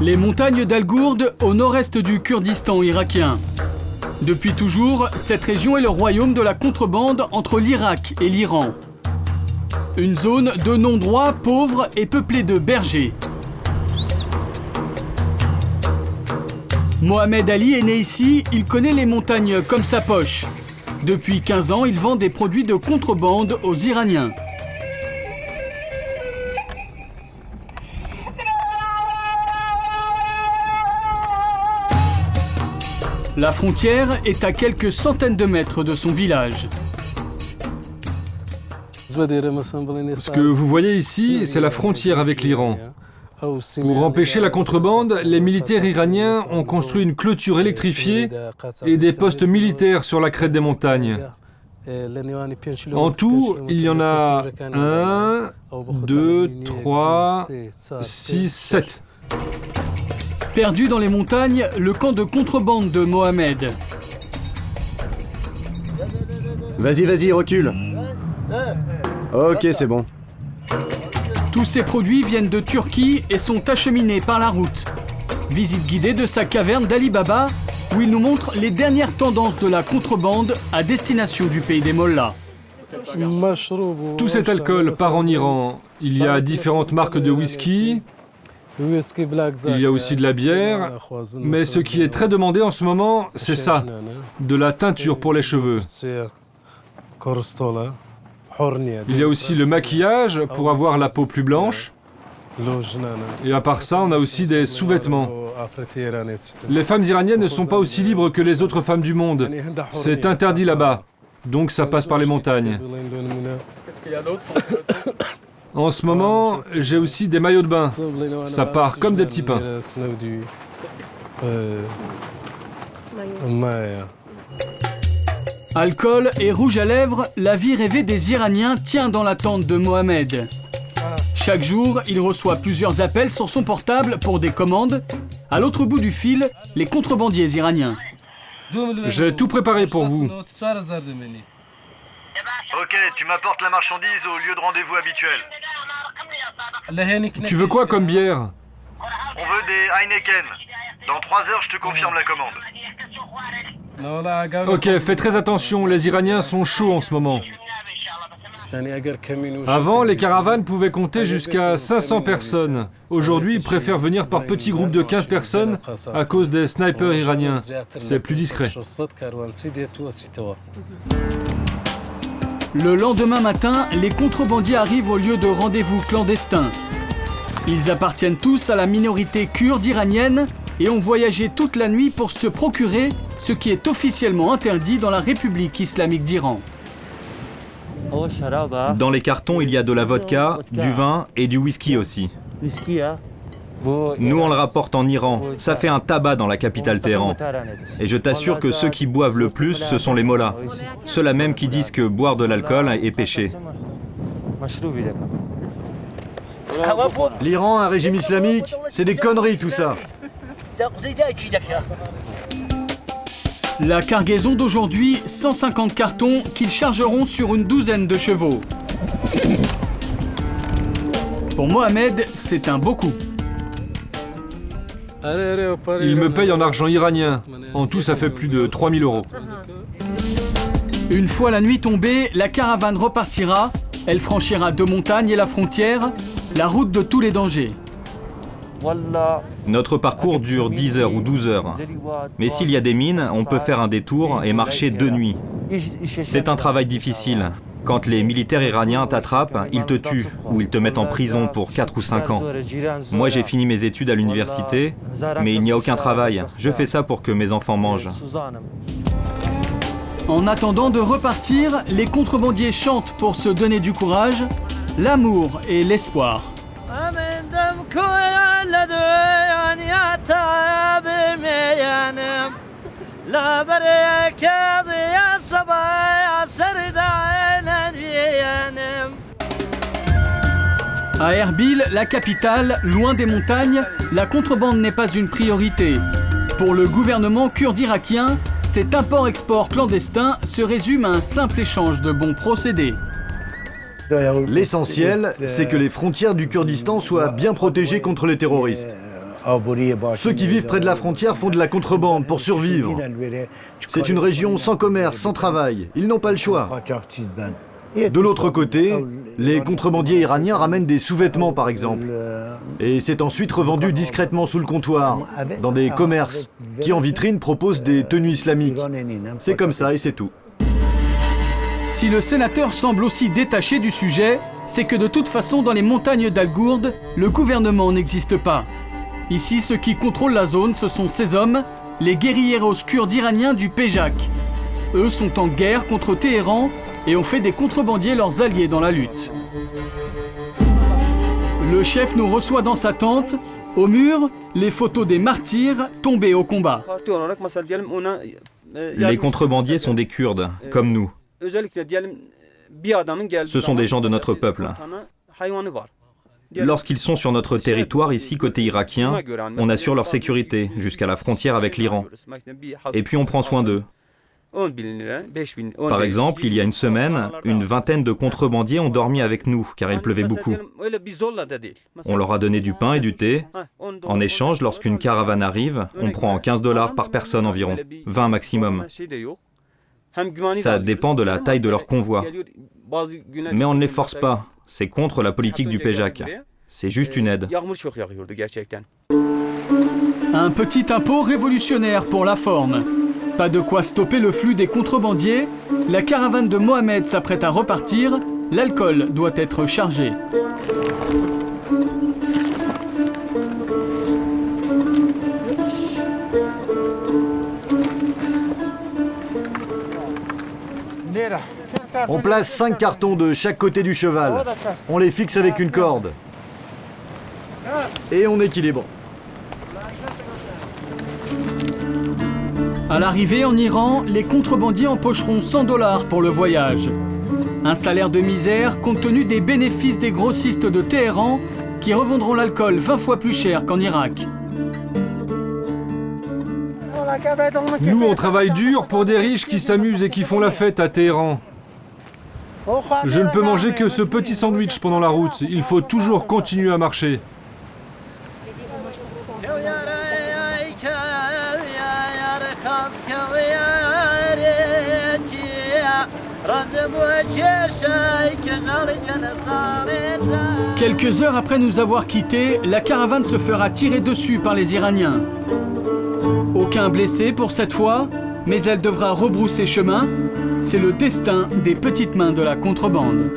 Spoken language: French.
Les montagnes d'Al-Gourd au nord-est du Kurdistan irakien. Depuis toujours, cette région est le royaume de la contrebande entre l'Irak et l'Iran. Une zone de non-droit, pauvre et peuplée de bergers. Mohamed Ali est né ici, il connaît les montagnes comme sa poche. Depuis 15 ans, il vend des produits de contrebande aux Iraniens. La frontière est à quelques centaines de mètres de son village. Ce que vous voyez ici, c'est la frontière avec l'Iran. Pour empêcher la contrebande, les militaires iraniens ont construit une clôture électrifiée et des postes militaires sur la crête des montagnes. En tout, il y en a 1, 2, 3, 6, 7. Perdu dans les montagnes, le camp de contrebande de Mohamed. Vas-y, recule. Ok, c'est bon. Tous ces produits viennent de Turquie et sont acheminés par la route. Visite guidée de sa caverne d'Ali Baba, où il nous montre les dernières tendances de la contrebande à destination du pays des Mollahs. Tout cet alcool part en Iran. Il y a différentes marques de whisky. Il y a aussi de la bière, mais ce qui est très demandé en ce moment, c'est ça, de la teinture pour les cheveux. Il y a aussi le maquillage pour avoir la peau plus blanche. Et à part ça, on a aussi des sous-vêtements. Les femmes iraniennes ne sont pas aussi libres que les autres femmes du monde. C'est interdit là-bas, donc ça passe par les montagnes. Qu'est-ce qu'il y a d'autre? En ce moment, j'ai aussi des maillots de bain. Ça part comme des petits pains. Alcool et rouge à lèvres, la vie rêvée des Iraniens tient dans la tente de Mohamed. Chaque jour, il reçoit plusieurs appels sur son portable pour des commandes. À l'autre bout du fil, les contrebandiers iraniens. J'ai tout préparé pour vous. Ok, tu m'apportes la marchandise au lieu de rendez-vous habituel. Tu veux quoi comme bière? On veut des Heineken. Dans 3 heures, je te confirme la commande. Ok, fais très attention, les Iraniens sont chauds en ce moment. Avant, les caravanes pouvaient compter jusqu'à 500 personnes. Aujourd'hui, ils préfèrent venir par petits groupes de 15 personnes à cause des snipers iraniens. C'est plus discret. Le lendemain matin, les contrebandiers arrivent au lieu de rendez-vous clandestin. Ils appartiennent tous à la minorité kurde iranienne et ont voyagé toute la nuit pour se procurer ce qui est officiellement interdit dans la République islamique d'Iran. Dans les cartons, il y a de la vodka, du vin et du whisky aussi. Nous, on le rapporte en Iran. Ça fait un tabac dans la capitale Téhéran. Et je t'assure que ceux qui boivent le plus, ce sont les mollahs. Ceux-là même qui disent que boire de l'alcool est péché. L'Iran, un régime islamique, c'est des conneries tout ça. La cargaison d'aujourd'hui, 150 cartons qu'ils chargeront sur une douzaine de chevaux. Pour Mohamed, c'est un beau coup. Ils me payent en argent iranien. En tout, ça fait plus de 3000 €. Une fois la nuit tombée, la caravane repartira. Elle franchira 2 montagnes et la frontière, la route de tous les dangers. Notre parcours dure 10 heures ou 12 heures. Mais s'il y a des mines, on peut faire un détour et marcher 2 nuits. C'est un travail difficile. Quand les militaires iraniens t'attrapent, ils te tuent ou ils te mettent en prison pour 4 ou 5 ans. Moi, j'ai fini mes études à l'université, mais il n'y a aucun travail. Je fais ça pour que mes enfants mangent. En attendant de repartir, les contrebandiers chantent pour se donner du courage, l'amour et l'espoir. À Erbil, la capitale, loin des montagnes, la contrebande n'est pas une priorité. Pour le gouvernement kurde irakien, cet import-export clandestin se résume à un simple échange de bons procédés. L'essentiel, c'est que les frontières du Kurdistan soient bien protégées contre les terroristes. Ceux qui vivent près de la frontière font de la contrebande pour survivre. C'est une région sans commerce, sans travail. Ils n'ont pas le choix. De l'autre côté, les contrebandiers iraniens ramènent des sous-vêtements par exemple. Et c'est ensuite revendu discrètement sous le comptoir, dans des commerces qui en vitrine proposent des tenues islamiques. C'est comme ça et c'est tout. Si le sénateur semble aussi détaché du sujet, c'est que de toute façon dans les montagnes d'Al-Gourd, le gouvernement n'existe pas. Ici, ceux qui contrôlent la zone, ce sont ces hommes, les guérilleros kurdes iraniens du PJAK. Eux sont en guerre contre Téhéran et ont fait des contrebandiers leurs alliés dans la lutte. Le chef nous reçoit dans sa tente. Au mur, les photos des martyrs tombés au combat. Les contrebandiers sont des Kurdes, comme nous. Ce sont des gens de notre peuple. Lorsqu'ils sont sur notre territoire, ici, côté irakien, on assure leur sécurité jusqu'à la frontière avec l'Iran. Et puis on prend soin d'eux. Par exemple, il y a une semaine, une vingtaine de contrebandiers ont dormi avec nous, car il pleuvait beaucoup. On leur a donné du pain et du thé. En échange, lorsqu'une caravane arrive, on prend $15 par personne environ, 20 maximum. Ça dépend de la taille de leur convoi. Mais on ne les force pas, c'est contre la politique du PJAK. C'est juste une aide. Un petit impôt révolutionnaire pour la forme. Pas de quoi stopper le flux des contrebandiers. La caravane de Mohamed s'apprête à repartir. L'alcool doit être chargé. On place 5 cartons de chaque côté du cheval. On les fixe avec une corde. Et on équilibre. À l'arrivée en Iran, les contrebandiers empocheront $100 pour le voyage. Un salaire de misère compte tenu des bénéfices des grossistes de Téhéran qui revendront l'alcool 20 fois plus cher qu'en Irak. Nous, on travaille dur pour des riches qui s'amusent et qui font la fête à Téhéran. Je ne peux manger que ce petit sandwich pendant la route. Il faut toujours continuer à marcher. Quelques heures après nous avoir quittés, la caravane se fera tirer dessus par les Iraniens. Aucun blessé pour cette fois, mais elle devra rebrousser chemin. C'est le destin des petites mains de la contrebande.